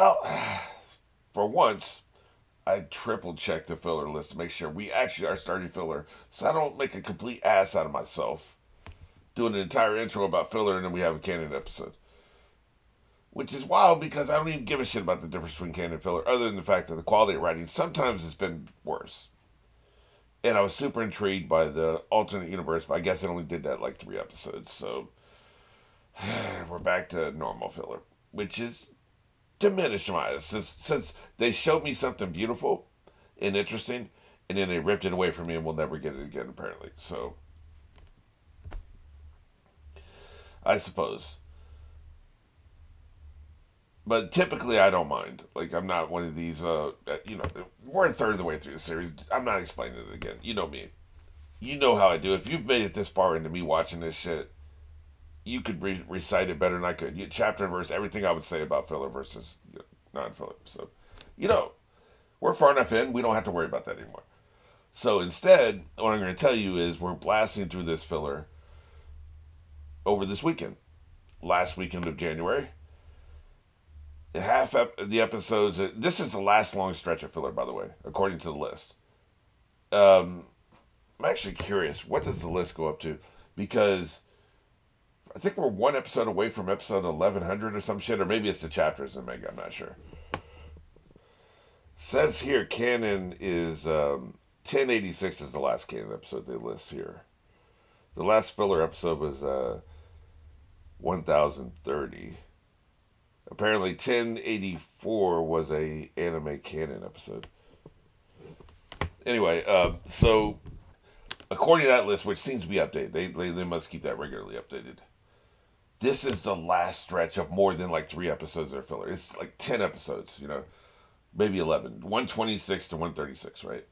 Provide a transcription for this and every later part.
Well, for once, I triple checked the filler list to make sure we actually are starting filler, so I don't make a complete ass out of myself doing an entire intro about filler and then we have a canon episode. Which is wild because I don't even give a shit about the difference between canon and filler, other than the fact that the quality of writing sometimes has been worse. And I was super intrigued by the alternate universe, but I guess it only did that like 3 episodes, so we're back to normal filler, which is diminished in my eyes. Since they showed me something beautiful and interesting, and then they ripped it away from me and we'll never get it again, apparently. So, I suppose. But typically I don't mind. Like, I'm not one of these, we're a third of the way through the series. I'm not explaining it again. You know me. You know how I do. If you've made it this far into me watching this shit, you could recite it better than I could. Chapter and verse, everything I would say about filler versus non-filler. So, we're far enough in, we don't have to worry about that anymore. So instead, what I'm going to tell you is we're blasting through this filler over this weekend. Last weekend of January. Half the episodes, this is the last long stretch of filler, by the way, according to the list. I'm actually curious, what does the list go up to? Because I think we're one episode away from episode 1100 or some shit, or maybe it's the chapters in Mega, I'm not sure. Says here, canon is, 1086 is the last canon episode they list here. The last filler episode was, 1030. Apparently 1084 was a anime canon episode. Anyway, so according to that list, which seems to be updated, they must keep that regularly updated. This is the last stretch of more than like 3 episodes of filler. It's like 10 episodes, maybe 11. 126 to 136, right?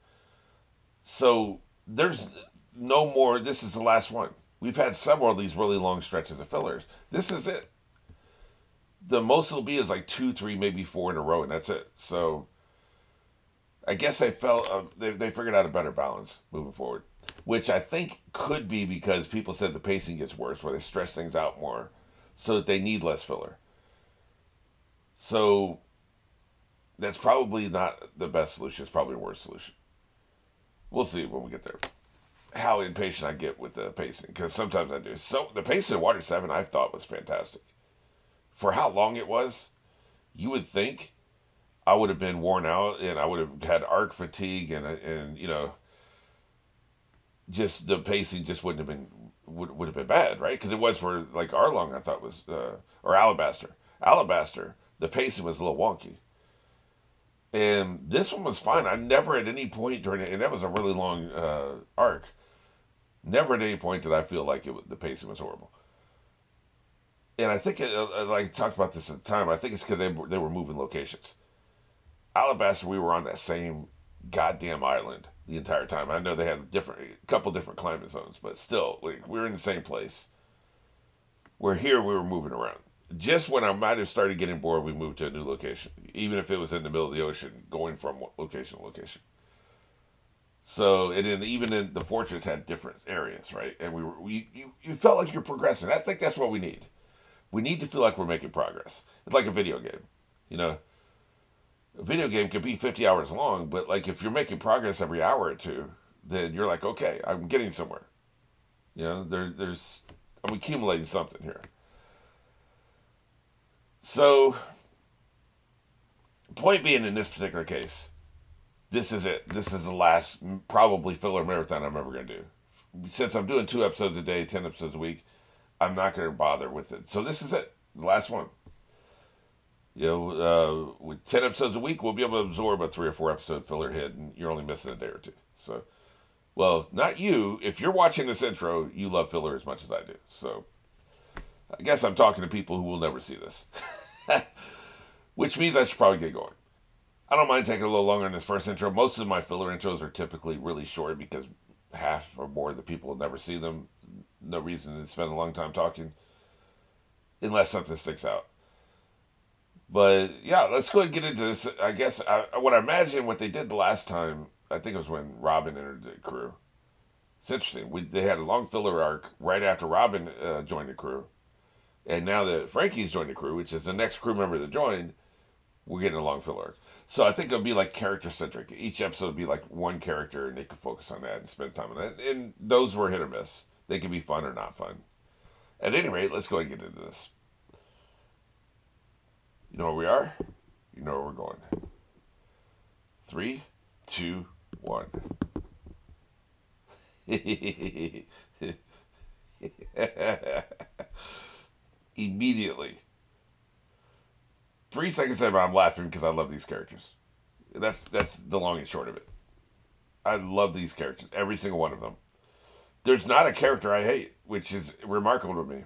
So there's no more. This is the last one. We've had several of these really long stretches of fillers. This is it. The most it'll be is like 2, 3, maybe 4 in a row, and that's it. So I guess they felt they figured out a better balance moving forward, which I think could be because people said the pacing gets worse, where they stress things out more, so that they need less filler. So that's probably not the best solution. It's probably a worse solution. We'll see when we get there. How impatient I get with the pacing, because sometimes I do. So the pacing of Water 7 I thought was fantastic. For how long it was, you would think I would have been worn out and I would have had arc fatigue and just the pacing just wouldn't have been would have been bad, right? Because it was for like Arlong, I thought was or Alabaster. Alabaster, the pacing was a little wonky, and this one was fine. I never at any point during it, and that was a really long arc. Never at any point did I feel like the pacing was horrible. And I think, like I talked about this at the time, I think it's because they were moving locations. Alabaster, we were on that same goddamn island the entire time. I know they had a couple different climate zones, but still, we were in the same place. Where here, we were moving around. Just when I might have started getting bored, we moved to a new location. Even if it was in the middle of the ocean, going from location to location. So, and then even in the fortress had different areas, right? And you felt like you're progressing. I think that's what we need. We need to feel like we're making progress. It's like a video game. A video game could be 50 hours long, but like if you're making progress every hour or two, then you're like, okay, I'm getting somewhere. I'm accumulating something here. So, point being, in this particular case, this is it. This is the last, probably filler marathon I'm ever going to do. Since I'm doing 2 episodes a day, 10 episodes a week, I'm not going to bother with it. So this is it. The last one. With 10 episodes a week, we'll be able to absorb a 3 or 4 episode filler hit, and you're only missing a day or two. So, well, not you. If you're watching this intro, you love filler as much as I do. So, I guess I'm talking to people who will never see this. Which means I should probably get going. I don't mind taking a little longer in this first intro. Most of my filler intros are typically really short because half or more of the people will never see them. No reason to spend a long time talking unless something sticks out. But yeah, let's go ahead and get into this. I guess what I imagine what they did the last time, I think it was when Robin entered the crew. It's interesting. They had a long filler arc right after Robin joined the crew. And now that Frankie's joined the crew, which is the next crew member that joined, we're getting a long filler arc. So I think it'll be like character centric. Each episode will be like one character, and they can focus on that and spend time on that. And those were hit or miss. They can be fun or not fun. At any rate, let's go ahead and get into this. You know where we are? You know where we're going. 3, 2, 1. Immediately. 3 seconds in, I'm laughing because I love these characters. That's the long and short of it. I love these characters, every single one of them. There's not a character I hate, which is remarkable to me.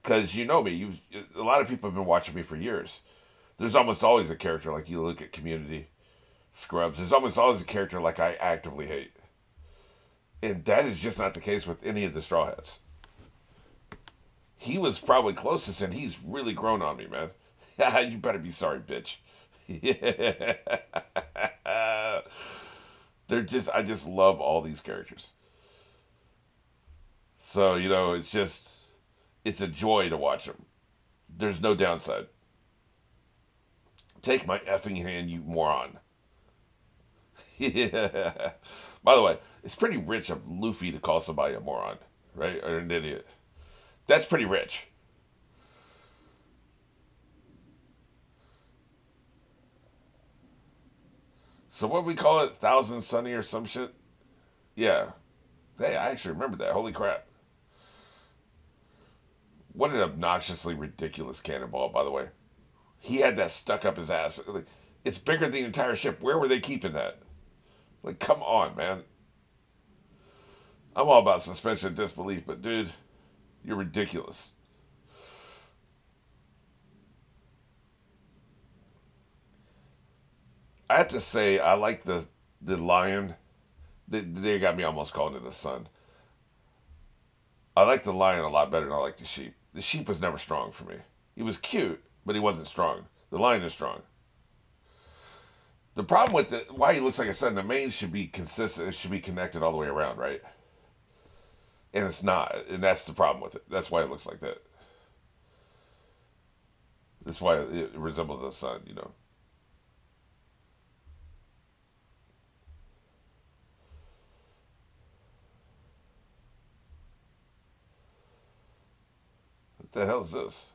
Because you know me, a lot of people have been watching me for years. There's almost always a character, like you look at Community, Scrubs, there's almost always a character like I actively hate. And that is just not the case with any of the Straw Hats. He was probably closest, and he's really grown on me, man. You better be sorry, bitch. I just love all these characters. So, you know, it's a joy to watch them. There's no downside. Take my effing hand, you moron. Yeah. By the way, it's pretty rich of Luffy to call somebody a moron, right? Or an idiot. That's pretty rich. So what do we call it? Thousand Sunny or some shit? Yeah. Hey, I actually remember that. Holy crap. What an obnoxiously ridiculous cannonball, by the way. He had that stuck up his ass. It's bigger than the entire ship. Where were they keeping that? Like, come on, man. I'm all about suspension of disbelief, but dude, you're ridiculous. I have to say, I like the lion. They got me almost calling it the sun. I like the lion a lot better than I like the sheep. The sheep was never strong for me. He was cute, but he wasn't strong. The lion is strong. The problem with why he looks like a sun, the mane should be consistent. It should be connected all the way around, right? And it's not. And that's the problem with it. That's why it looks like that. That's why it resembles the sun, you know. What the hell is this?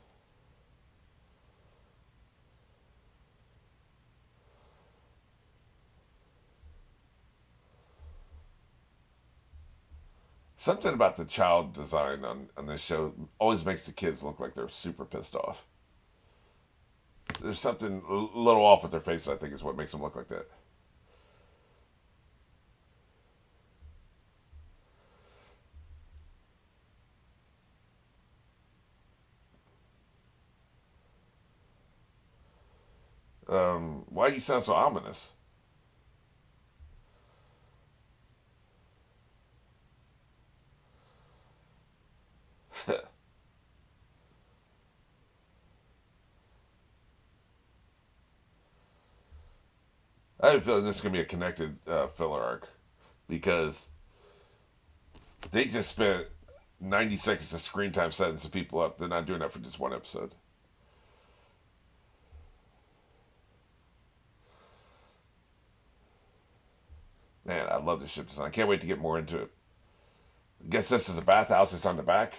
Something about the child design on this show always makes the kids look like they're super pissed off. There's something a little off with their faces, I think, is what makes them look like that. Why do you sound so ominous? I have a feeling this is going to be a connected filler arc because they just spent 90 seconds of screen time setting some people up. They're not doing that for just one episode. Man, I love this ship design. I can't wait to get more into it. I guess this is a bathhouse. It's on the back.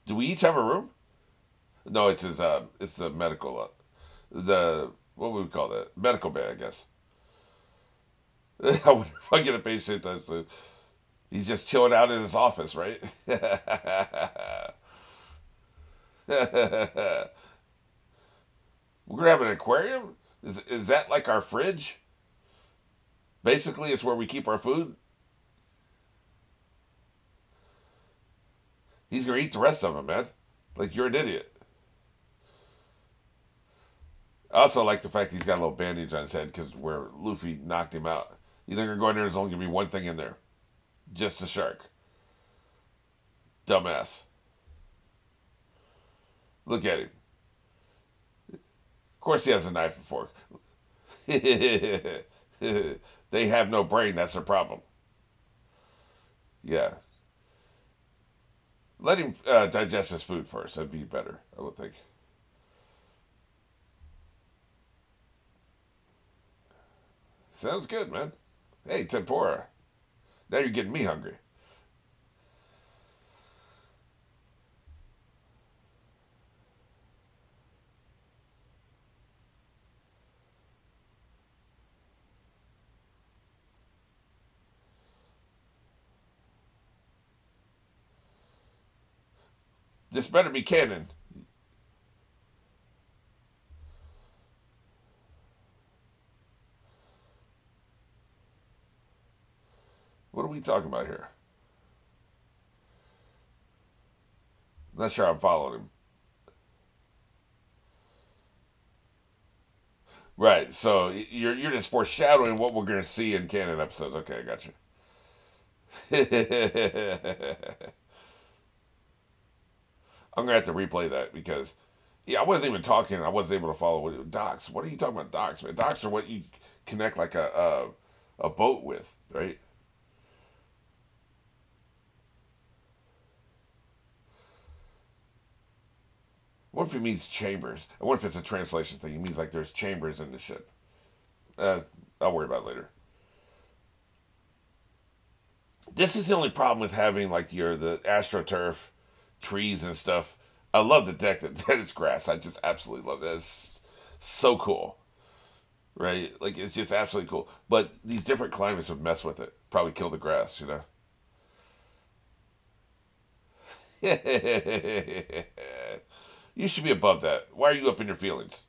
Do we each have a room? No, it's a medical, what would we call that? Medical bay, I guess. I wonder if I get a patient. He's just chilling out in his office, right? We're gonna have an aquarium. Is that like our fridge? Basically, it's where we keep our food. He's gonna eat the rest of them, man. Like you're an idiot. I also like the fact he's got a little bandage on his head because where Luffy knocked him out. You think you're going there? There's only gonna be one thing in there, just a shark. Dumbass. Look at him. Of course, he has a knife and fork. They have no brain. That's their problem. Yeah. Let him digest his food first. That'd be better, I would think. Sounds good, man. Hey, tempura. Now you're getting me hungry. This better be canon. What are we talking about here? I'm not sure I'm following him. Right. So you're just foreshadowing what we're going to see in canon episodes. Okay, I got you. I'm gonna have to replay that because yeah, I wasn't even talking. I wasn't able to follow what docks. What are you talking about, docks, man? Docks are what you connect like a boat with, right? What if it means chambers? And what if it's a translation thing? It means like there's chambers in the ship. Uh, I'll worry about it later. This is the only problem with having like the astroturf, trees and stuff. I love the deck that is grass. I just absolutely love that. It's so cool, right? Like it's just absolutely cool. But these different climates would mess with it. Probably kill the grass, you know. You should be above that. Why are you up in your feelings?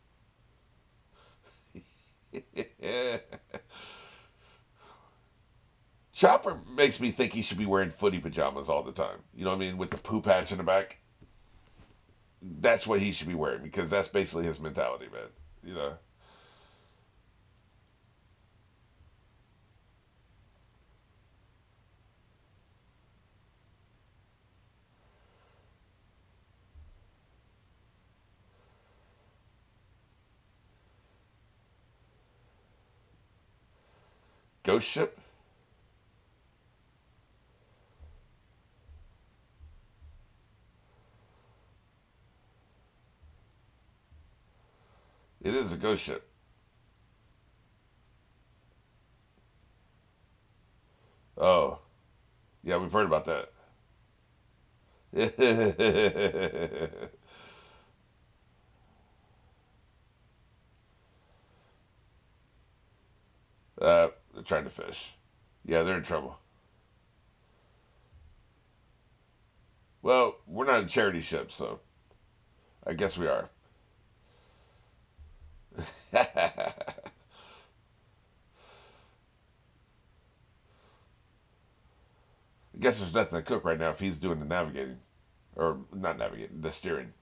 Chopper makes me think he should be wearing footy pajamas all the time. You know what I mean? With the poo patch in the back. That's what he should be wearing because that's basically his mentality, man. You know? Ghost ship? It is a ghost ship. Oh. Yeah, we've heard about that. They're trying to fish. Yeah, they're in trouble. Well, we're not a charity ship, so I guess we are. I guess there's nothing to cook right now if he's doing the navigating. Or not navigating, the steering.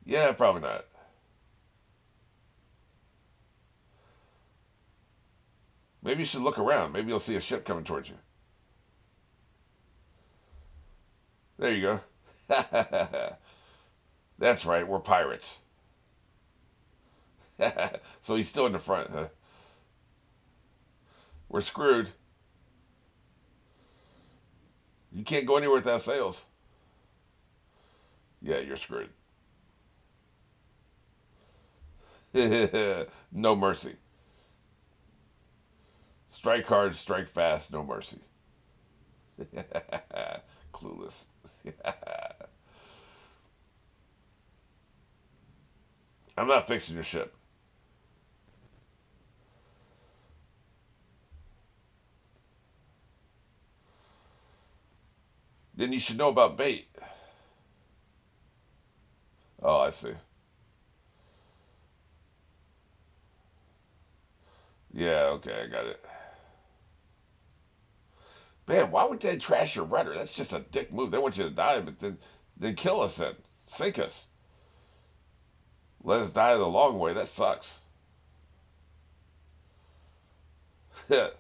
Yeah, probably not. Maybe you should look around. Maybe you'll see a ship coming towards you. There you go. That's right, we're pirates. So he's still in the front, huh? We're screwed. You can't go anywhere without sails. Yeah, you're screwed. No mercy. Strike hard, strike fast, no mercy. Clueless. I'm not fixing your ship. Then you should know about bait. Oh, I see. Yeah, okay, I got it. Man, why would they trash your rudder? That's just a dick move. They want you to die, but then kill us then. Sink us. Let us die the long way. That sucks. It's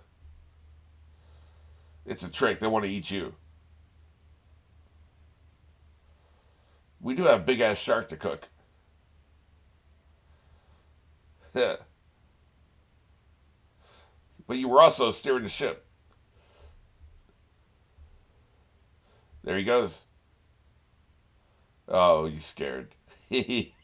a trick. They want to eat you. We do have a big ass shark to cook. Yeah. But you were also steering the ship. There he goes. Oh, you scared. He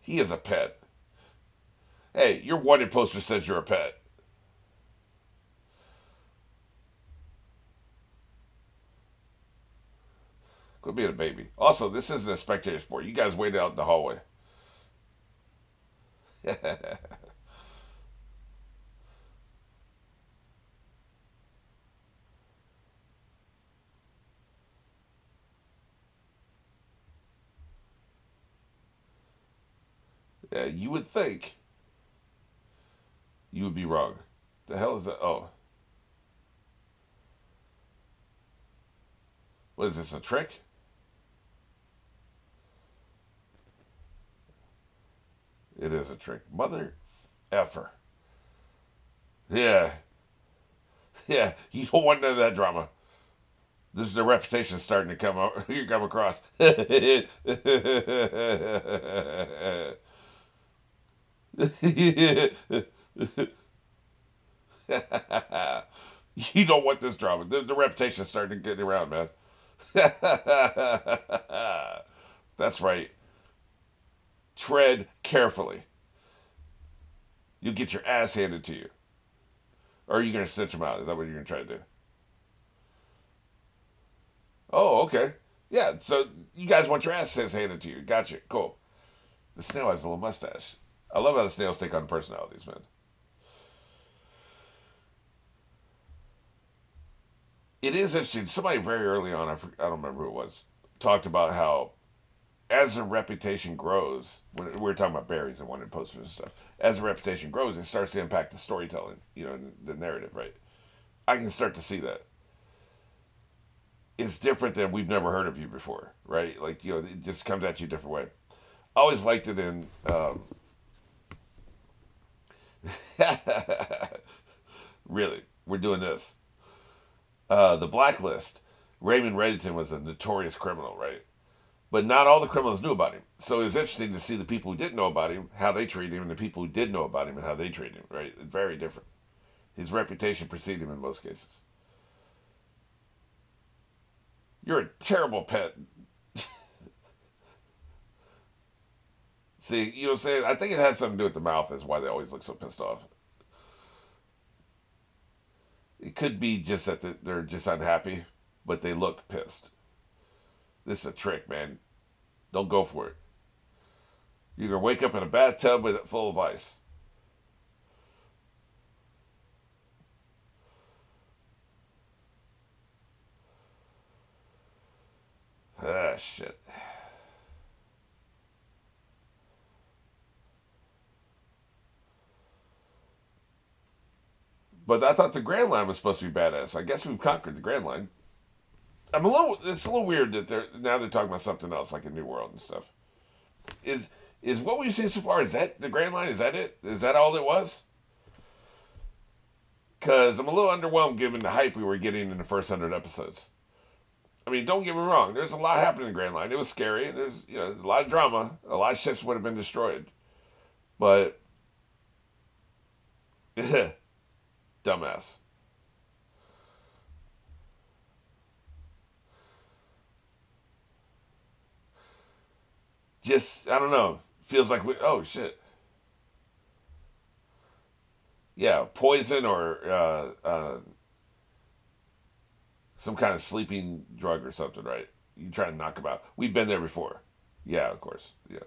is a pet. Hey, your wanted poster says you're a pet. Quit being a baby. Also, this isn't a spectator sport. You guys waited out in the hallway. Yeah, you would think you would be wrong. The hell is that? Oh, what is this? A trick? It is a trick. Mother effer. Yeah, yeah. You don't want none of that drama. This is the reputation starting to come out. You come across. You don't want this drama. The reputation is starting to get around, man. That's right. Tread carefully. You'll get your ass handed to you. Or are you going to stitch them out? Is that what you're going to try to do? Oh, okay. Yeah, so you guys want your ass handed to you. Gotcha. Cool. The snail has a little mustache. I love how the snails take on personalities, man. It is interesting. Somebody very early on, I don't remember who it was, talked about how as the reputation grows, when we were talking about berries and wanted posters and stuff, as the reputation grows, it starts to impact the storytelling, the narrative, right? I can start to see that. It's different than we've never heard of you before, right? Like, it just comes at you a different way. I always liked it in. Really, we're doing this. The Blacklist. Raymond Reddington was a notorious criminal, right? But not all the criminals knew about him. So it was interesting to see the people who didn't know about him, how they treated him, and the people who did know about him and how they treated him, right? Very different. His reputation preceded him in most cases. You're a terrible pet. See, you know what I'm saying? I think it has something to do with the mouth, is why they always look so pissed off. It could be just that they're just unhappy, but they look pissed. This is a trick, man. Don't go for it. You're going to wake up in a bathtub full of ice. Ah, shit. But I thought the Grand Line was supposed to be badass. I guess we've conquered the Grand Line. It's a little weird that they're talking about something else, like a new world and stuff. Is is what we've seen so far, is that the Grand Line? Is that it? Is that all it was? Because I'm a little underwhelmed given the hype we were getting in the first 100 episodes. I mean, don't get me wrong. There's a lot happening in the Grand Line. It was scary. There's a lot of drama. A lot of ships would have been destroyed. But dumbass. Just I don't know. Feels like oh shit. Yeah, poison or some kind of sleeping drug or something, right? You try to knock him out. We've been there before. Yeah, of course. Yeah,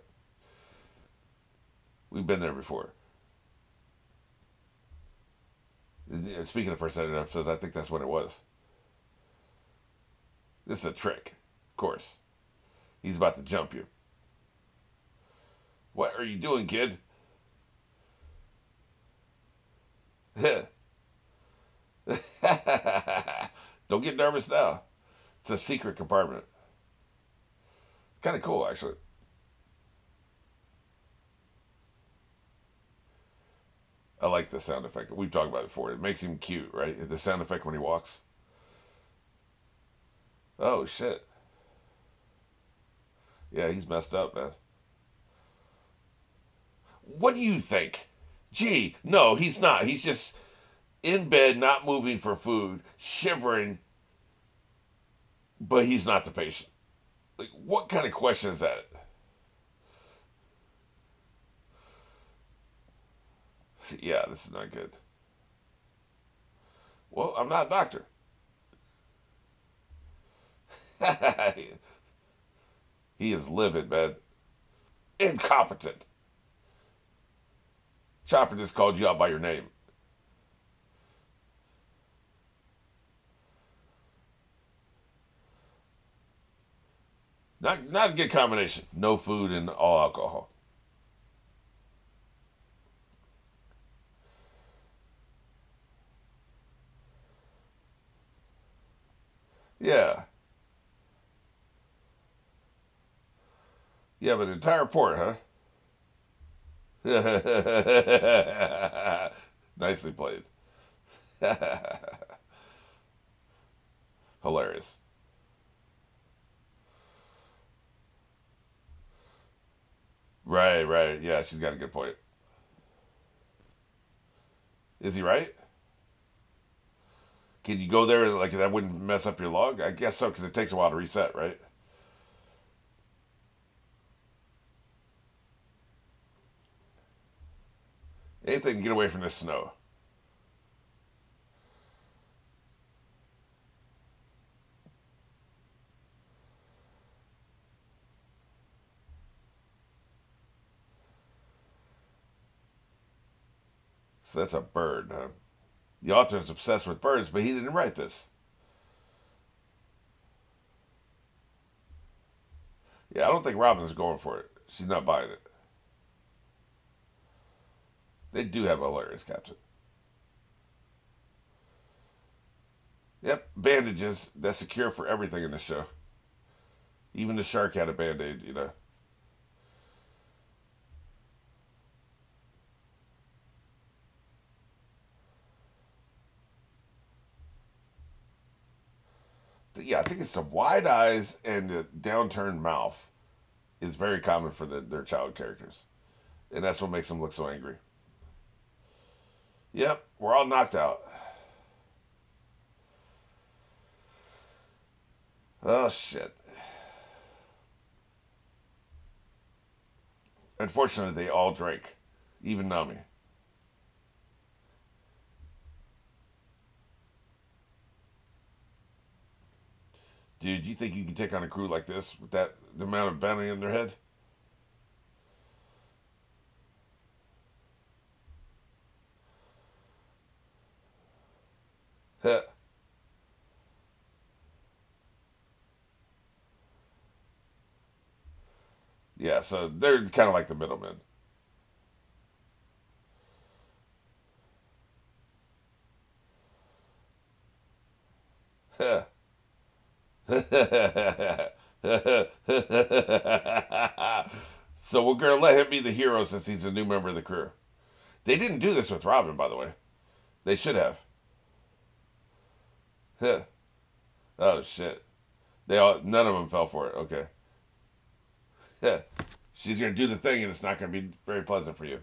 we've been there before. Speaking of first 100 episodes, I think that's what it was. This is a trick, of course. He's about to jump you. What are you doing, kid? Don't get nervous now. It's a secret compartment. Kind of cool, actually. I like the sound effect. We've talked about it before. It makes him cute, right? The sound effect when he walks. Oh, shit. Yeah, he's messed up, man. What do you think? Gee, no, he's not. He's just in bed, not moving for food, shivering, but he's not the patient. Like, what kind of question is that? Yeah, this is not good. Well, I'm not a doctor. He is livid, man. Incompetent. Chopper just called you out by your name. Not a good combination. No food and all alcohol. Yeah. Yeah, but an entire port, huh? Nicely played. Hilarious. Right, right. Yeah, she's got a good point. Is he right? Can you go there and like that wouldn't mess up your log? I guess so because it takes a while to reset, right? Anything to get away from this snow. So that's a bird, huh? The author is obsessed with birds, but he didn't write this. Yeah, I don't think Robin's going for it. She's not buying it. They do have a hilarious captain. Yep, bandages. That's a cure for everything in the show. Even the shark had a band-aid, you know. Yeah, I think it's the wide eyes and the downturned mouth is very common for their child characters. And that's what makes them look so angry. Yep, we're all knocked out. Oh, shit. Unfortunately, they all drink. Even Nami. Dude, you think you can take on a crew like this with that the amount of bounty in their head? Yeah, so they're kind of like the middlemen. So we're gonna let him be the hero since he's a new member of the crew. They didn't do this with Robin, by the way. They should have. Oh shit! They all none of them fell for it. Okay. She's gonna do the thing, and it's not gonna be very pleasant for you.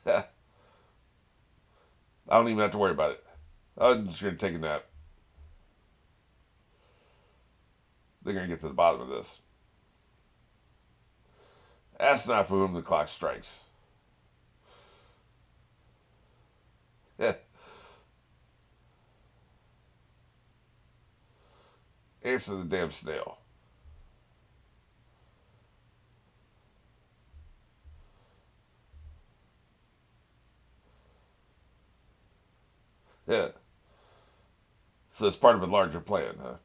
I don't even have to worry about it. I'm just gonna take a nap. They're gonna get to the bottom of this. Ask not for whom the clock strikes. Answer the damn snail. Yeah. So it's part of a larger plan, huh?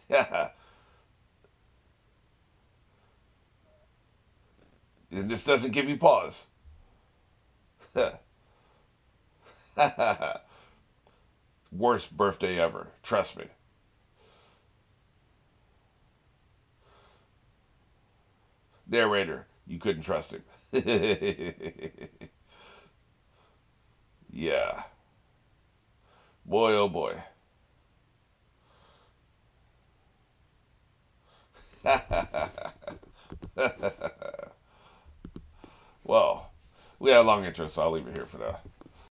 Yeah. And this doesn't give you pause. Worst birthday ever. Trust me. Narrator, you couldn't trust him. Yeah. Boy, oh boy. Well, we had a long intro, so I'll leave it here for now.